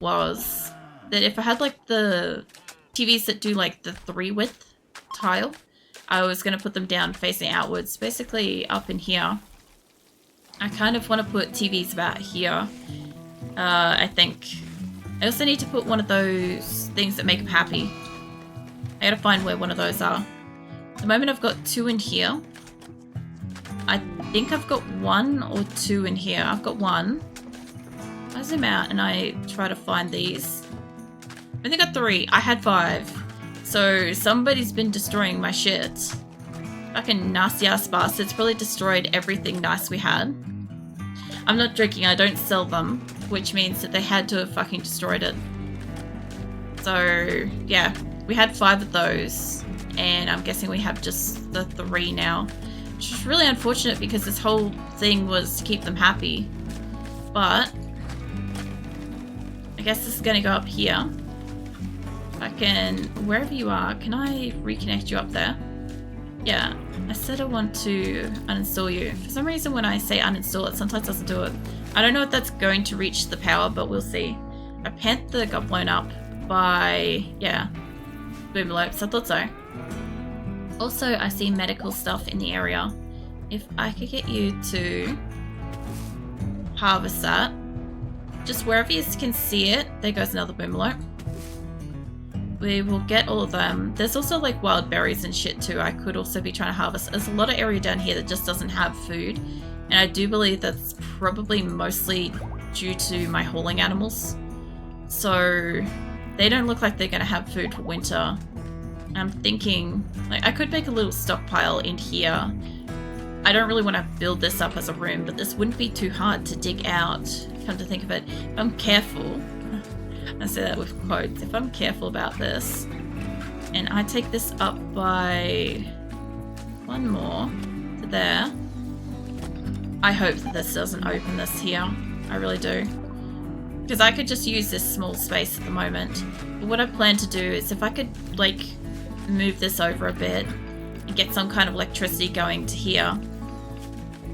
was that if I had like the TVs that do like the 3 width tile, I was going to put them down facing outwards, basically up in here. I kind of want to put TVs about here. I think I also need to put one of those things that make them happy. I gotta find where one of those are. At the moment I've got 2 in here. I think I've got 1 or 2 in here. I've got 1. I zoom out and I try to find these. I think I got 3. I had 5. So somebody's been destroying my shit. Fucking nasty ass bastards probably destroyed everything nice we had. I'm not joking, I don't sell them, which means that they had to have fucking destroyed it. So yeah, we had 5 of those, and I'm guessing we have just the 3 now, which is really unfortunate because this whole thing was to keep them happy. But I guess this is gonna go up here. I can, wherever you are, can I reconnect you up there? Yeah, I said I want to uninstall you. For some reason when I say uninstall it, sometimes doesn't do it. I don't know if that's going to reach the power, but we'll see. A panther got blown up by, yeah, boomalopes. I thought so. Also, I see medical stuff in the area. If I could get you to harvest that, just wherever you can see it, there goes another boomalope. We will get all of them. There's also like wild berries and shit too. I could also be trying to harvest. There's a lot of area down here that just doesn't have food. And I do believe that's probably mostly due to my hauling animals. So they don't look like they're going to have food for winter. I'm thinking, like, I could make a little stockpile in here. I don't really want to build this up as a room, but this wouldn't be too hard to dig out, come to think of it. If I'm careful, I say that with quotes, if I'm careful about this, and I take this up by 1 more to there, I hope that this doesn't open this here. I really do. Because I could just use this small space at the moment. But what I plan to do is if I could, like, move this over a bit and get some kind of electricity going to here,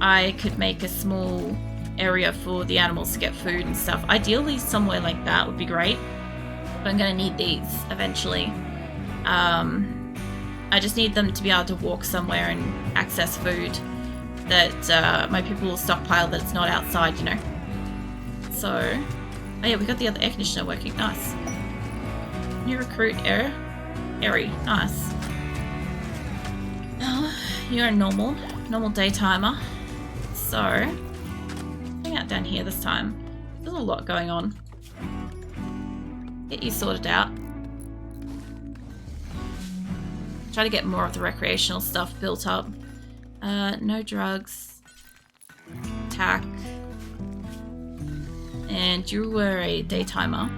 I could make a small area for the animals to get food and stuff. Ideally somewhere like that would be great, but I'm gonna need these eventually. I just need them to be able to walk somewhere and access food that my people will stockpile, that it's not outside, you know. So, oh yeah, we got the other air conditioner working. Nice. New recruit Airy. Nice. You're a normal daytimer. So out down here this time. There's a lot going on. Get you sorted out. Try to get more of the recreational stuff built up. No drugs. Tack. And you were a daytimer.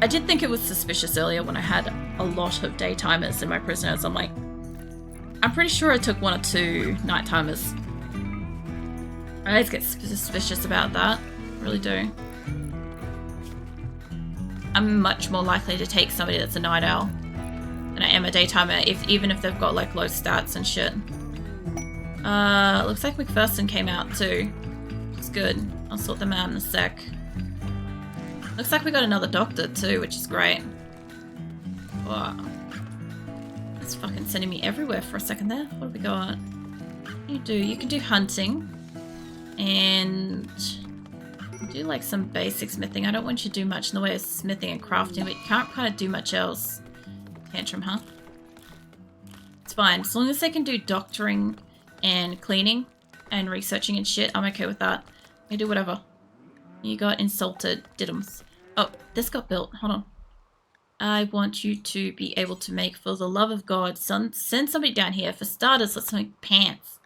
I did think it was suspicious earlier when I had a lot of daytimers in my prisoners. I'm like, I'm pretty sure I took 1 or 2 nighttimers. I always get suspicious about that. I really do. I'm much more likely to take somebody that's a night owl than I am a daytimer, even if they've got like low stats and shit. Looks like McPherson came out too. It's good. I'll sort them out in a sec. Looks like we got another doctor too, which is great. Wow. It's fucking sending me everywhere for a second there. What have we got? You can do hunting. And do like some basic smithing. I don't want you to do much in the way of smithing and crafting, but you can't kind of do much else. Tantrum, huh? It's fine. As long as they can do doctoring and cleaning and researching and shit, I'm okay with that. You do whatever. You got insulted. Diddums. Oh, this got built. Hold on. I want you to be able to make, for the love of God, send somebody down here. For starters, let's make pants.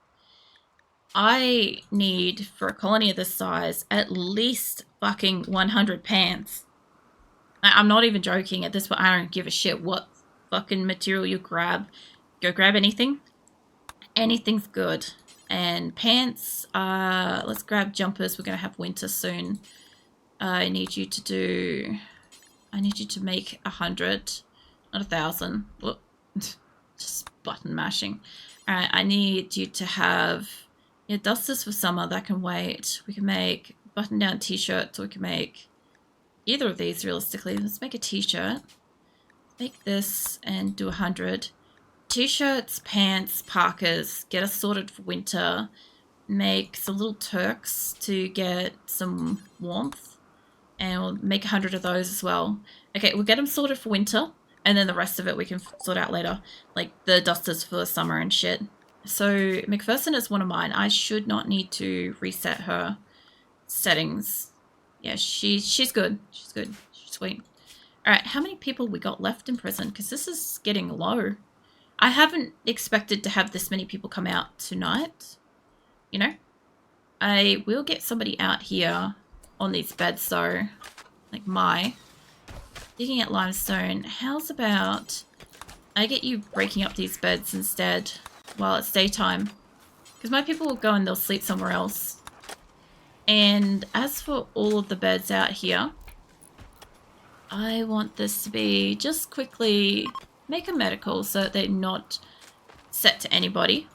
I need, for a colony of this size, at least fucking 100 pants. I'm not even joking at this point. I don't give a shit what fucking material you grab. Go grab anything. Anything's good. And pants, let's grab jumpers. We're going to have winter soon. I need you to make 100, not 1,000. Whoop. Just button mashing. Alright, I need you to have... Yeah, dusters for summer, that can wait. We can make button-down t-shirts, or we can make either of these realistically. Let's make a t-shirt. Make this and do 100. T-shirts, pants, parkas, get us sorted for winter. Make some little Turks to get some warmth. And we'll make 100 of those as well. Okay, we'll get them sorted for winter. And then the rest of it we can sort out later. Like the dusters for summer and shit. So McPherson is one of mine. I should not need to reset her settings. Yeah, she's good. She's good. She's sweet. Alright, how many people we got left in prison? Because this is getting low. I haven't expected to have this many people come out tonight. You know? I will get somebody out here on these beds though. Like digging at limestone. How's about I get you breaking up these beds instead while it's daytime? Because my people will go and they'll sleep somewhere else. And as for all of the beds out here, I want this to be just quickly make a medical so that they're not set to anybody.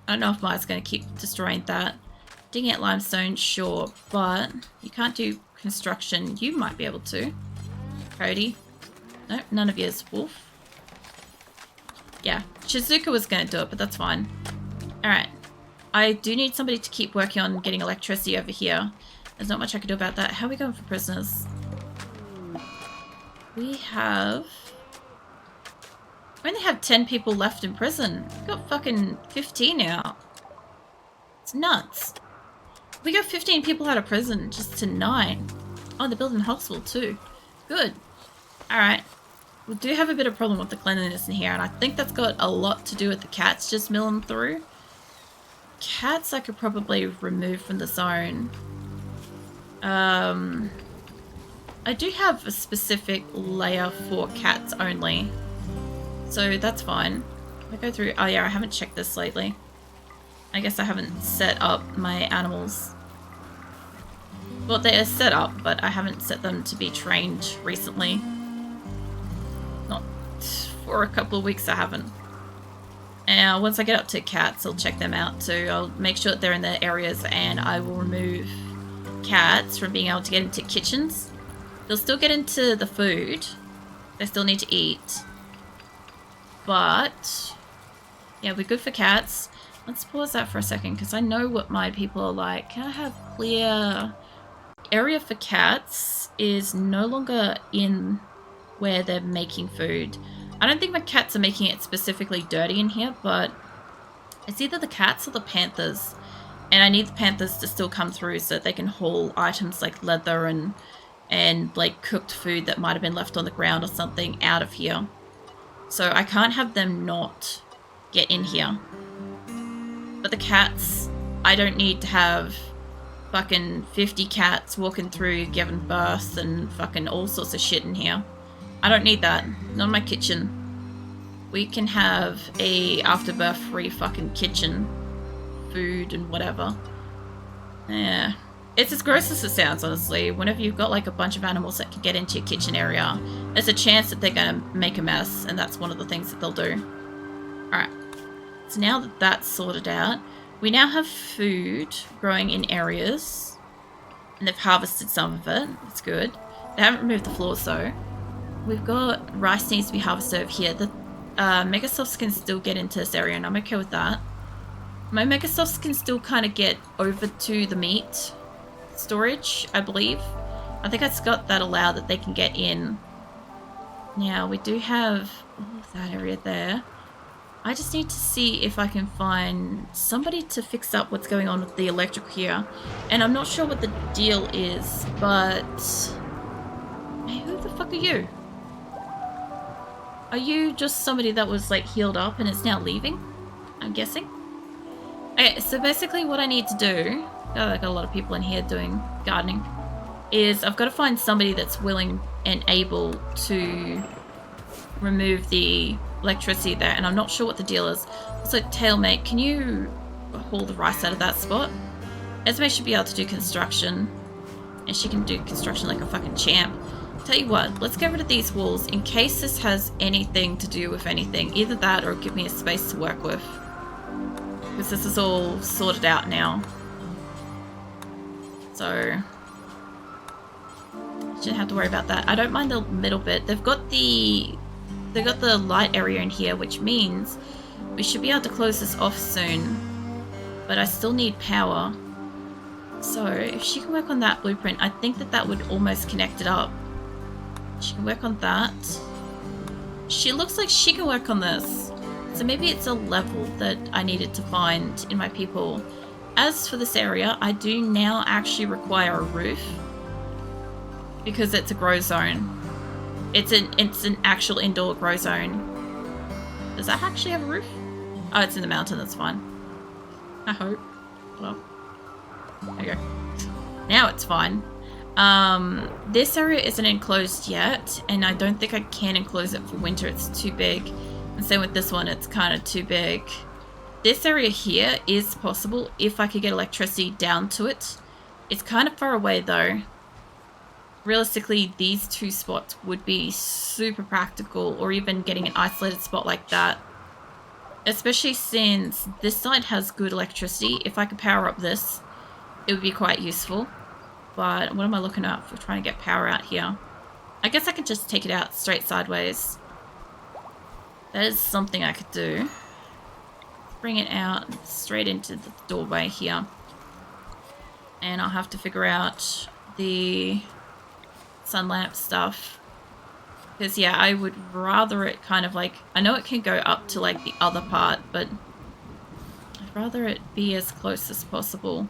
I don't know if Maya's going to keep destroying that. Digging at limestone, sure, but you can't do construction. You might be able to. Cody. Nope, none of yours. Wolf. Yeah, Shizuka was going to do it, but that's fine. Alright. I do need somebody to keep working on getting electricity over here. There's not much I can do about that. How are we going for prisoners? We only have 10 people left in prison. We've got fucking 15 out. It's nuts. We got 15 people out of prison just tonight. Oh, they're building a hospital too. Good. Alright. We do have a bit of problem with the cleanliness in here, and I think that's got a lot to do with the cats just milling through. Cats I could probably remove from the zone. I do have a specific layer for cats only. So that's fine. I go through... Oh yeah, I haven't checked this lately. I guess I haven't set up my animals. Well, they are set up, but I haven't set them to be trained recently. Not for a couple of weeks I haven't. And once I get up to cats, I'll check them out too. I'll make sure that they're in their areas, and I will remove cats from being able to get into kitchens. They'll still get into the food. They still need to eat. But yeah, we're good for cats. Let's pause that for a second because I know what my people are like. Can I have clear area for cats is no longer in where they're making food. I don't think my cats are making it specifically dirty in here, but it's either the cats or the panthers. And I need the panthers to still come through so that they can haul items like leather and like cooked food that might have been left on the ground or something out of here. So I can't have them not get in here. But the cats, I don't need to have fucking 50 cats walking through giving birth and fucking all sorts of shit in here. I don't need that. Not in my kitchen. We can have a afterbirth free fucking kitchen. Food and whatever. Yeah. It's as gross as it sounds, honestly. Whenever you've got like a bunch of animals that can get into your kitchen area, there's a chance that they're going to make a mess, and that's one of the things that they'll do. Alright. So now that that's sorted out, we now have food growing in areas, and they've harvested some of it. That's good. They haven't removed the floors though. We've got rice needs to be harvested over here. The Megasofts can still get into this area, and I'm okay with that. My Megasofts can still kind of get over to the meat storage, I believe. I think it's got that allow that they can get in. Now, we do have that area there. I just need to see if I can find somebody to fix up what's going on with the electric here. And I'm not sure what the deal is, but... Hey, who the fuck are you? Are you just somebody that was like healed up and is now leaving? I'm guessing. Okay, so basically what I need to do, I got a lot of people in here doing gardening, is I've got to find somebody that's willing and able to remove the electricity there, and I'm not sure what the deal is. So Tailmate, can you haul the rice out of that spot? Esme should be able to do construction, and she can do construction like a fucking champ. Tell you what, let's get rid of these walls in case this has anything to do with anything. Either that or give me a space to work with. Because this is all sorted out now. So shouldn't have to worry about that. I don't mind the middle bit. They've got the light area in here, which means we should be able to close this off soon. But I still need power. So if she can work on that blueprint, I think that would almost connect it up. She can work on that. She looks like she can work on this. So maybe it's a level that I needed to find in my people. As for this area, I do now actually require a roof because it's a grow zone. It's an actual indoor grow zone. Does that actually have a roof? Oh, it's in the mountain, that's fine. I hope. Well, there you go. Now it's fine. This area isn't enclosed yet, and I don't think I can enclose it for winter. It's too big. And same with this one, it's kind of too big. This area here is possible if I could get electricity down to it. It's kind of far away though. Realistically, these two spots would be super practical, or even getting an isolated spot like that. Especially since this side has good electricity. If I could power up this, it would be quite useful. But what am I looking at for trying to get power out here? I guess I could just take it out straight sideways. That is something I could do. Bring it out straight into the doorway here. And I'll have to figure out the sun lamp stuff. Because yeah, I would rather it kind of like, I know it can go up to like the other part, but I'd rather it be as close as possible.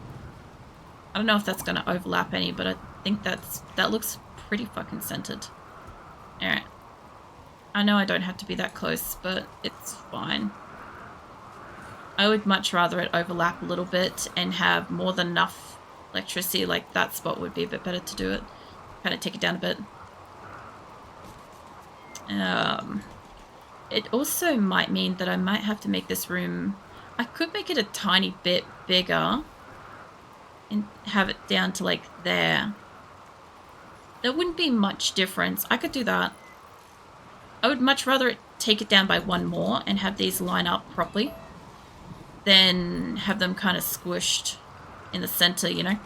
I don't know if that's going to overlap any, but I think that looks pretty fucking centered. Alright. I know I don't have to be that close, but it's fine. I would much rather it overlap a little bit and have more than enough electricity. Like that spot would be a bit better to do it. Kind of take it down a bit. It also might mean that I might have to make this room... I could make it a tiny bit bigger and have it down to like there. There wouldn't be much difference. I could do that. I would much rather take it down by one more and have these line up properly than have them kind of squished in the center, you know?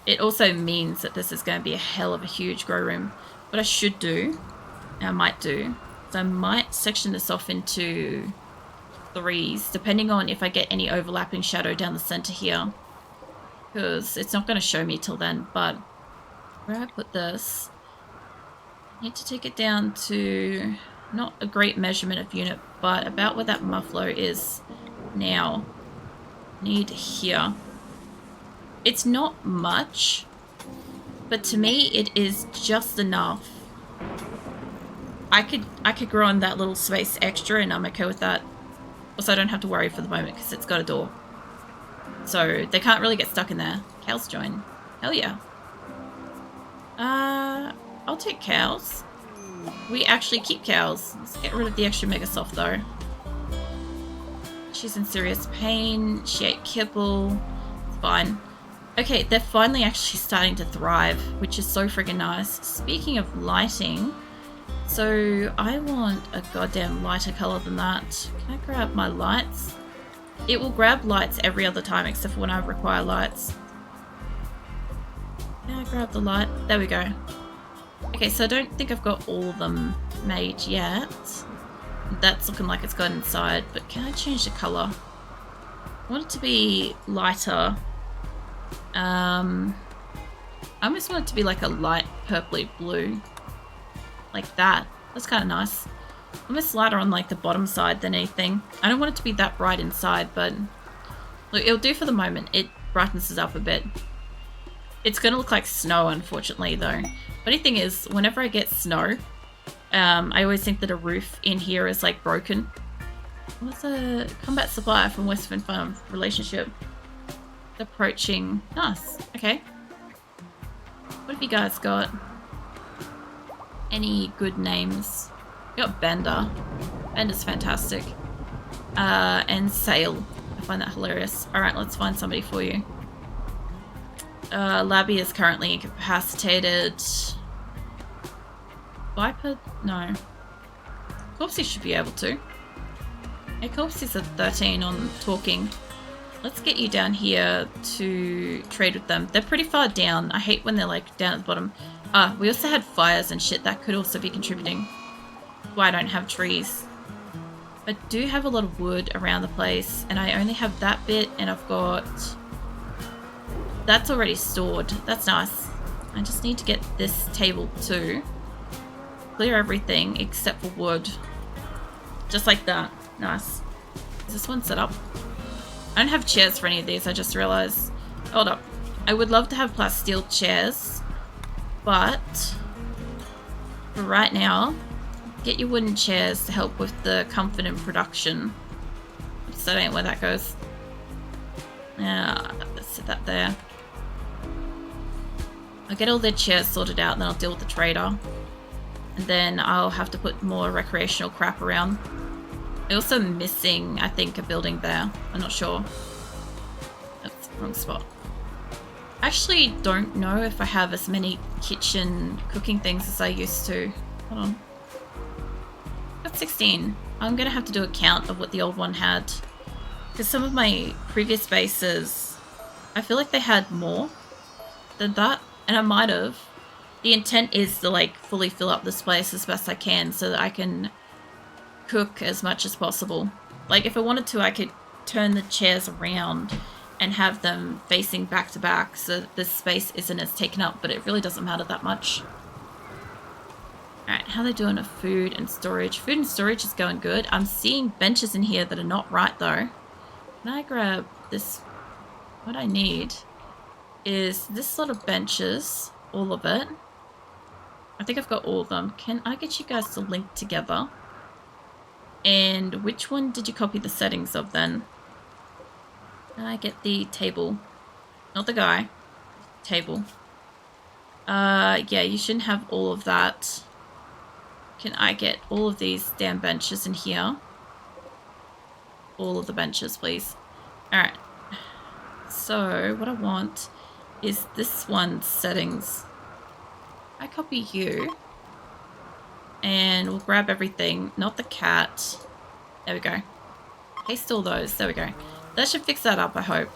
It also means that this is going to be a hell of a huge grow room. What I should do, and I might do, is I might section this off into 3s, depending on if I get any overlapping shadow down the center here. Because it's not going to show me till then, but where I put this, I need to take it down to not a great measurement of unit, but about where that muffler is now. Need here. It's not much, but to me it is just enough. I could grow in that little space extra and I'm okay with that. Also, I don't have to worry for the moment because it's got a door. So they can't really get stuck in there. Cows join. Hell yeah. I'll take cows. We actually keep cows. Let's get rid of the extra Megasoft though. She's in serious pain. She ate kibble. It's fine. Okay, they're finally actually starting to thrive, which is so freaking nice. Speaking of lighting, so I want a goddamn lighter color than that. Can I grab my lights? It will grab lights every other time except for when I require lights. Can I grab the light? There we go. Okay, so I don't think I've got all of them made yet. That's looking like it's got inside, but can I change the color? I want it to be lighter. I almost want it to be like a light purpley blue. Like that. That's kind of nice. Almost lighter on like the bottom side than anything. I don't want it to be that bright inside, but look, it'll do for the moment. It brightens it up a bit. It's going to look like snow, unfortunately, though. Funny thing is, whenever I get snow, I always think that a roof in here is like broken. What's a combat supplier from Western Farm relationship? Approaching. Nice. Okay. What have you guys got? Any good names? We got Bender. Bender's fantastic. And Sail. I find that hilarious. Alright, let's find somebody for you. Labby is currently incapacitated. Viper? No. Corpsey should be able to. Yeah, Corpsey's at 13 on talking. let's get you down here to trade with them. They're pretty far down. I hate when they're like down at the bottom. We also had fires and shit. That could also be contributing. Why I don't have trees. I do have a lot of wood around the place, and I only have that bit, and I've got... That's already stored. That's nice. I just need to get this table too. Clear everything except for wood. Just like that. Nice. Is this one set up? I don't have chairs for any of these, I just realized. Hold up. I would love to have plasteel chairs, but for right now, get your wooden chairs to help with the comfort and production. So that ain't where that goes. Let's set that there. I'll get all their chairs sorted out, and then I'll deal with the trader. And then I'll have to put more recreational crap around. I'm also missing, I think, a building there. I'm not sure. That's the wrong spot. I actually don't know if I have as many kitchen cooking things as I used to. Hold on. Got 16. I'm going to have to do a count of what the old one had. Because some of my previous bases, I feel like they had more than that. And I might have. The intent is to like fully fill up this place as best I can so that I can cook as much as possible. Like if I wanted to, I could turn the chairs around and have them facing back to back so that this space isn't as taken up, but it really doesn't matter that much. Alright, how are they doing with food and storage? Food and storage is going good. I'm seeing benches in here that are not right though. Can I grab this? What I need is this sort of benches, all of it. I think I've got all of them. Can I get you guys to link together? And which one did you copy the settings of then? Can I get the table? Not the guy. Table. Yeah, you shouldn't have all of that. Can I get all of these damn benches in here? All of the benches, please. Alright. So, what I want is this one's settings. I copy you. And we'll grab everything. Not the cat. There we go. Paste all those. There we go. That should fix that up, I hope.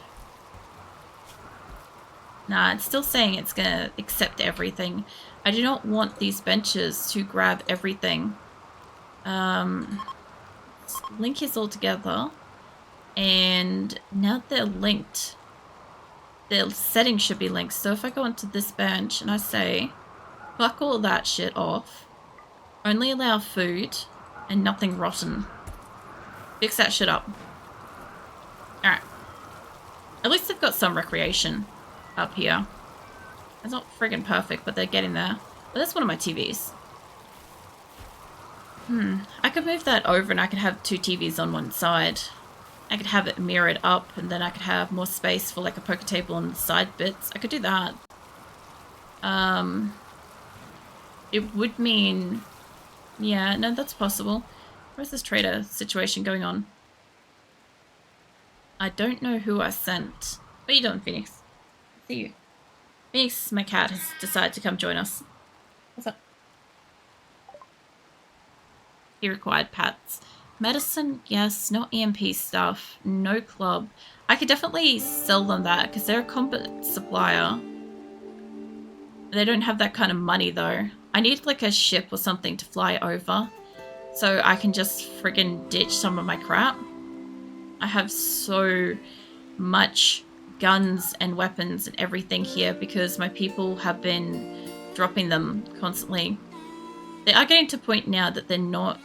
Nah, it's still saying it's gonna accept everything. I do not want these benches to grab everything. Let's link his all together. And now they're linked. The settings should be linked. So if I go onto this bench and I say, fuck all that shit off. Only allow food and nothing rotten. Fix that shit up. Alright. At least they've got some recreation up here. It's not friggin' perfect, but they're getting there. But that's one of my TVs. I could move that over and I could have two TVs on one side. I could have it mirrored up and then I could have more space for like a poker table on the side bits. I could do that. It would mean... Yeah, no, that's possible. Where's this trader situation going on? I don't know who I sent. What are you doing, Phoenix? See you. Phoenix, my cat, has decided to come join us. What's up? He required pats. Medicine, yes. No EMP stuff. No club. I could definitely sell them that because they're a competent supplier. They don't have that kind of money though. I need like a ship or something to fly over so I can just friggin' ditch some of my crap. I have so much guns and weapons and everything here because my people have been dropping them constantly. They are getting to a point now that they're not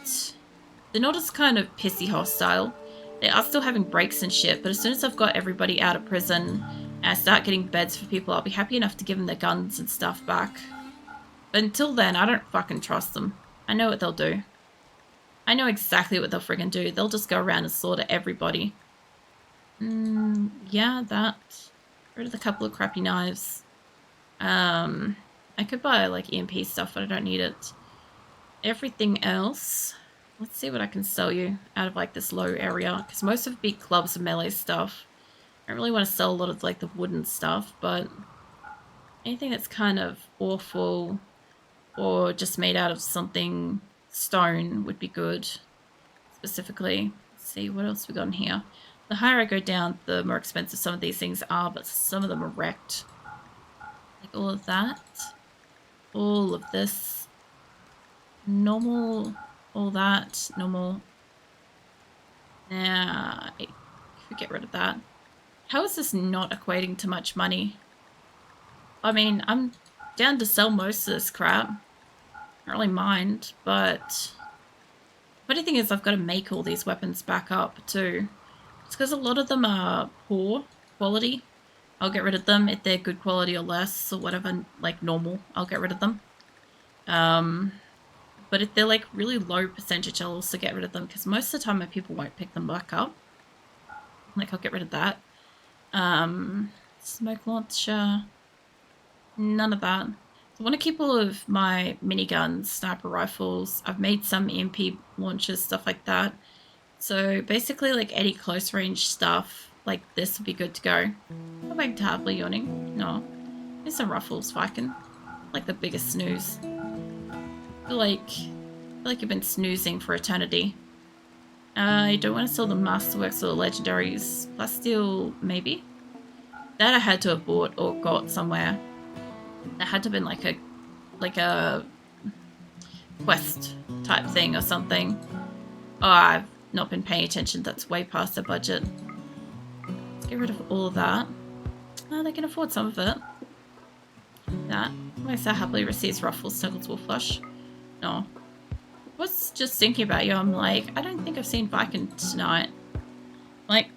as kind of pissy hostile. They are still having breaks and shit, but as soon as I've got everybody out of prison and I start getting beds for people, I'll be happy enough to give them their guns and stuff back. But until then, I don't fucking trust them. I know what they'll do. I know exactly what they'll friggin' do. They'll just go around and slaughter everybody. Yeah, that. Rid of a couple of crappy knives. I could buy like EMP stuff, but I don't need it. Everything else. Let's see what I can sell you out of like this low area. Because most of big clubs are melee stuff. I don't really want to sell a lot of like the wooden stuff, but anything that's kind of awful or just made out of something stone would be good. Specifically, let's see what else we got in here. The higher I go down, the more expensive some of these things are, but some of them are wrecked. Like all of that. All of this. Normal. All that. Normal. Nah, I could get rid of that. How is this not equating to much money? I mean, I'm down to sell most of this crap. I don't really mind, but the funny thing is I've got to make all these weapons back up too. It's because a lot of them are poor quality. I'll get rid of them if they're good quality or less or whatever, like normal, I'll get rid of them. But if they're like really low percentage, I'll also get rid of them because most of the time my people won't pick them back up. Like I'll get rid of that. Smoke launcher. None of that. I want to keep all of my miniguns, sniper rifles. I've made some EMP launchers, stuff like that. So basically like any close range stuff like this would be good to go. Go back to happily yawning. No. There's some ruffles, Viking. Like the biggest snooze. I feel like you've been snoozing for eternity. I don't want to sell the masterworks or the legendaries. Plasteel, maybe? That I had to have bought or got somewhere. That had to have been like a quest type thing or something. Oh, I've not been paying attention. That's way past the budget. Let's get rid of all of that. Oh, they can afford some of it. That. Why so happily receives ruffles, snuggles, will flush. No. I was just thinking about you. I'm like, I don't think I've seen Viking tonight. Like,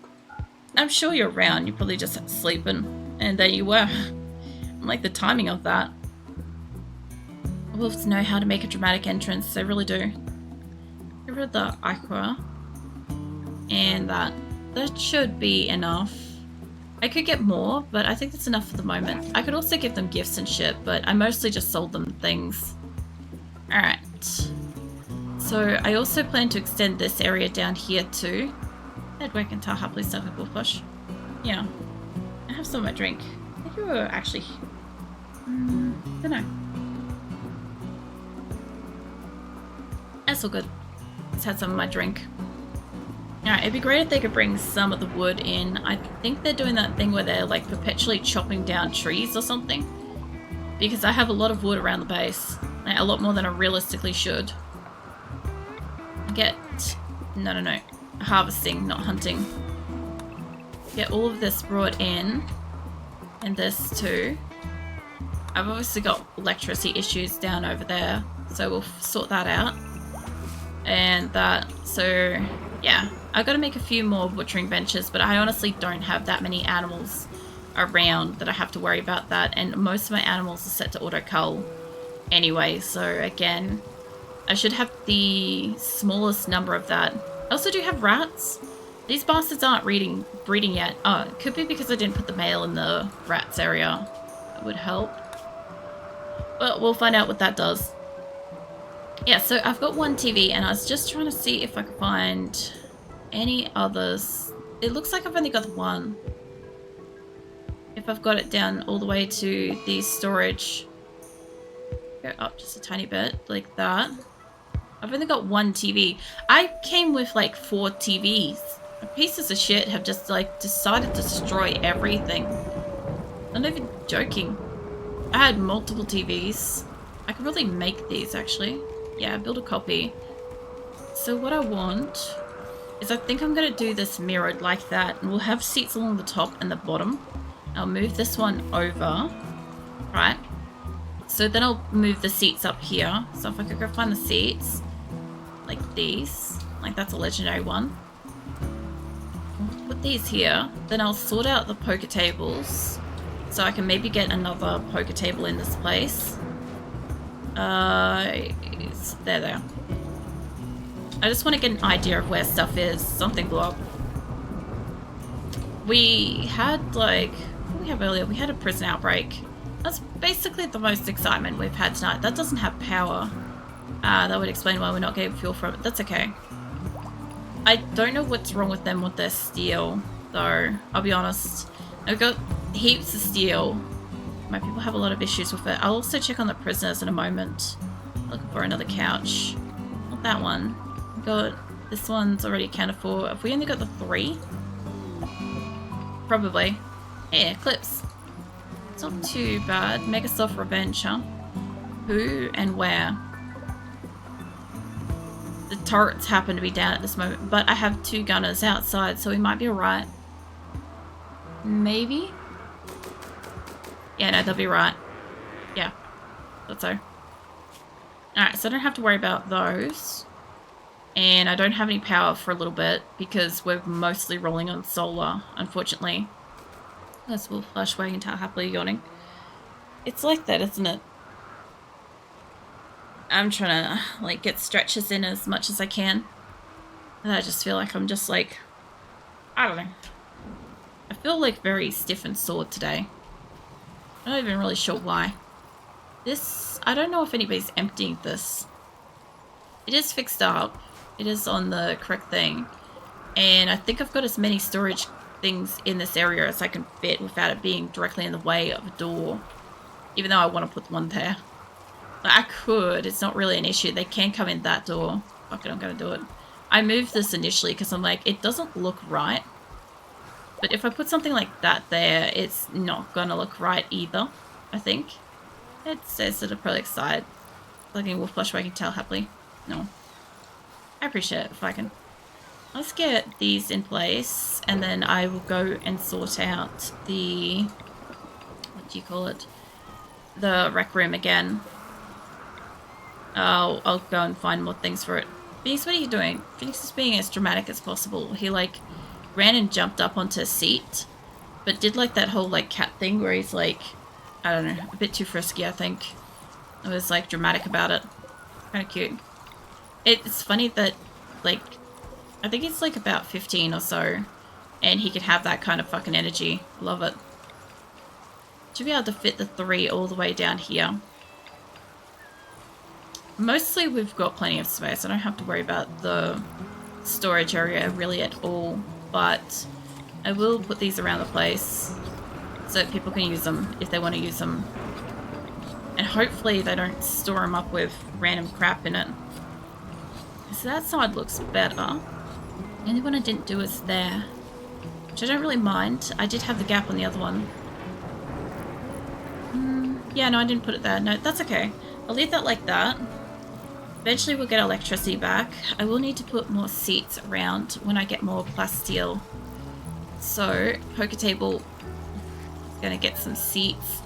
I'm sure you're around. You're probably just sleeping. And there you were. Like the timing of that. Wolves know how to make a dramatic entrance, they really do. Get rid of the aqua. And that should be enough. I could get more, but I think that's enough for the moment. I could also give them gifts and shit, but I mostly just sold them things. Alright. So I also plan to extend this area down here too. Headwork and tar happily stuff with bullflush. Yeah. I have some of my drink. I think you were actually... don't know. That's all good. Just had some of my drink. Alright, it'd be great if they could bring some of the wood in. I think they're doing that thing where they're like perpetually chopping down trees or something. Because I have a lot of wood around the base. Like, a lot more than I realistically should. No. Harvesting, not hunting. Get all of this brought in. And this too. I've obviously got electricity issues down over there, so we'll sort that out. And that, so yeah, I've got to make a few more butchering benches, but I honestly don't have that many animals around that I have to worry about that, and most of my animals are set to auto-cull anyway, so again, I should have the smallest number of that. I also do have rats. These bastards aren't breeding yet. Oh, it could be because I didn't put the male in the rats area. That would help. Well, we'll find out what that does. Yeah, so I've got one TV and I was just trying to see if I could find any others. It looks like I've only got one. If I've got it down all the way to the storage. Go up just a tiny bit, like that. I've only got one TV. I came with like 4 TVs. Pieces of shit have just like decided to destroy everything. I'm not even joking. I had multiple TVs. I could really make these actually. Yeah, build a copy. So what I want is I think I'm going to do this mirrored like that. And we'll have seats along the top and the bottom. I'll move this one over. Right. So then I'll move the seats up here. So if I could go find the seats. Like these. Like that's a legendary one. I'll put these here. Then I'll sort out the poker tables. So I can maybe get another poker table in this place. There. I just want to get an idea of where stuff is. Something blew up. We had like... What did we have earlier? We had a prison outbreak. That's basically the most excitement we've had tonight. That doesn't have power. That would explain why we're not getting fuel from it. That's okay. I don't know what's wrong with them with their steel, though. I'll be honest. I've got heaps of steel. My people have a lot of issues with it. I'll also check on the prisoners in a moment. Looking for another couch. Not that one. Got this one's already accounted for. Have we only got the 3? Probably. Yeah, clips. It's not too bad. Mega self-revenge, huh? Who and where? The turrets happen to be down at this moment, but I have 2 gunners outside, so we might be alright. Maybe? Yeah, no, they'll be right. Yeah, thought so. Alright, so I don't have to worry about those. And I don't have any power for a little bit because we're mostly rolling on solar, unfortunately. That's Wolf Flush Wagon Tail happily yawning. It's like that, isn't it? I'm trying to, like, get stretches in as much as I can. And I just feel like I'm just, like, I don't know. I feel, like, very stiff and sore today. I'm not even really sure why. This, I don't know if anybody's emptying this. It is fixed up. It is on the correct thing. And I think I've got as many storage things in this area as I can fit without it being directly in the way of a door. Even though I want to put one there. I could. It's not really an issue. They can come in that door. Fuck it, I'm going to do it. I moved this initially because I'm like, it doesn't look right. But if I put something like that there, it's not going to look right either, I think. It says that a product side. Plugging Wolf Flush Wagon Tail happily. No. I appreciate it if I can. Let's get these in place, and then I will go and sort out the... what do you call it? The rec room again. I'll go and find more things for it. Phoenix, what are you doing? Phoenix is being as dramatic as possible. He, like, ran and jumped up onto a seat, but did, like, that whole, like, cat thing where he's, like, I don't know, a bit too frisky, I think. It was, like, dramatic about it. Kind of cute. It's funny that, like, I think he's, like, about 15 or so, and he can have that kind of fucking energy. Love it. Should be able to fit the 3 all the way down here. Mostly we've got plenty of space. I don't have to worry about the storage area really at all, but I will put these around the place so that people can use them if they want to use them. And hopefully they don't store them up with random crap in it. So that side looks better. The only one I didn't do is there, which I don't really mind. I did have the gap on the other one. Yeah, no, I didn't put it there. No, that's okay. I'll leave that like that. Eventually we'll get electricity back. I will need to put more seats around when I get more plasteel. So, poker table is going to get some seats.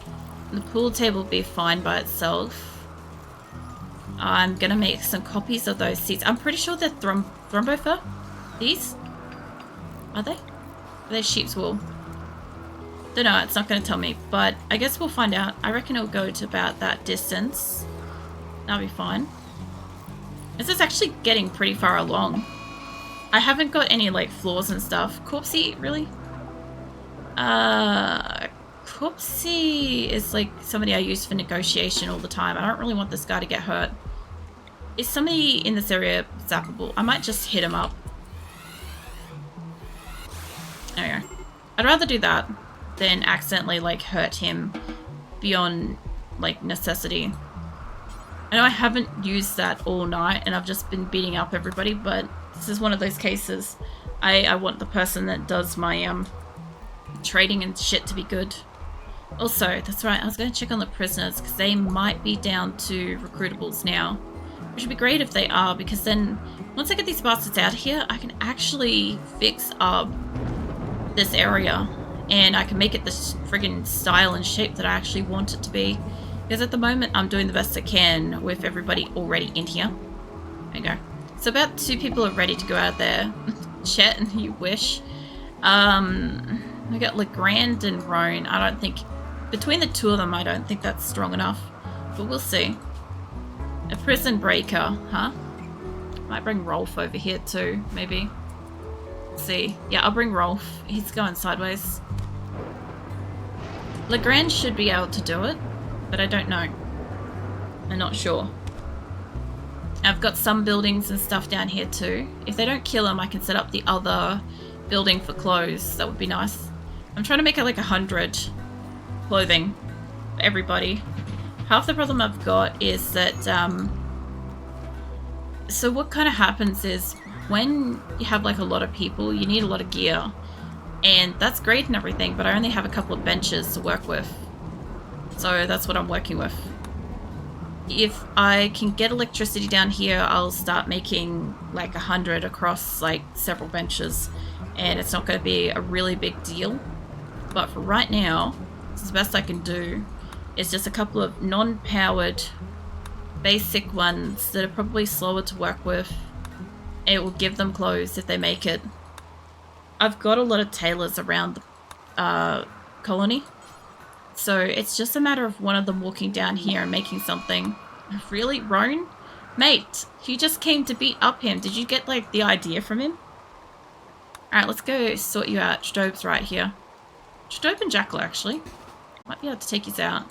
The pool table will be fine by itself. I'm going to make some copies of those seats. I'm pretty sure they're thrombo fur. These? Are they? Are they sheep's wool? Don't know, it's not going to tell me. But I guess we'll find out. I reckon it'll go to about that distance. That'll be fine. This is actually getting pretty far along. I haven't got any, like, floors and stuff. Corpsey, really? Corpsey is, like, somebody I use for negotiation all the time. I don't really want this guy to get hurt. Is somebody in this area zappable? I might just hit him up. There we go. I'd rather do that than accidentally, like, hurt him beyond, like, necessity. I know I haven't used that all night and I've just been beating up everybody, but this is one of those cases. I want the person that does my trading and shit to be good. Also, that's right, I was going to check on the prisoners because they might be down to recruitables now. Which would be great if they are, because then once I get these bastards out of here, I can actually fix up this area and I can make it this friggin' style and shape that I actually want it to be. Because at the moment, I'm doing the best I can with everybody already in here. There you go. So about 2 people are ready to go out there. Chet, you wish. We got Legrand and Roan. I don't think... between the 2 of them, I don't think that's strong enough. But we'll see. A prison breaker, huh? Might bring Rolf over here too, maybe. Let's see. Yeah, I'll bring Rolf. He's going sideways. Legrand should be able to do it. But I don't know. I'm not sure. I've got some buildings and stuff down here too. If they don't kill them, I can set up the other building for clothes. That would be nice. I'm trying to make it like 100 clothing for everybody. Half the problem I've got is that, so what kind of happens is when you have like a lot of people, you need a lot of gear. And that's great and everything, but I only have a couple of benches to work with. So that's what I'm working with. If I can get electricity down here, I'll start making like 100 across like several benches, and it's not going to be a really big deal. But for right now, the best I can do is just a couple of non-powered basic ones that are probably slower to work with. It will give them clothes if they make it. I've got a lot of tailors around the colony. So it's just a matter of one of them walking down here and making something. Really? Roan? Mate, you just came to beat up him. Did you get, like, the idea from him? Alright, let's go sort you out. Stobe's right here. Stobe and Jackal, actually. Might be able to take you out.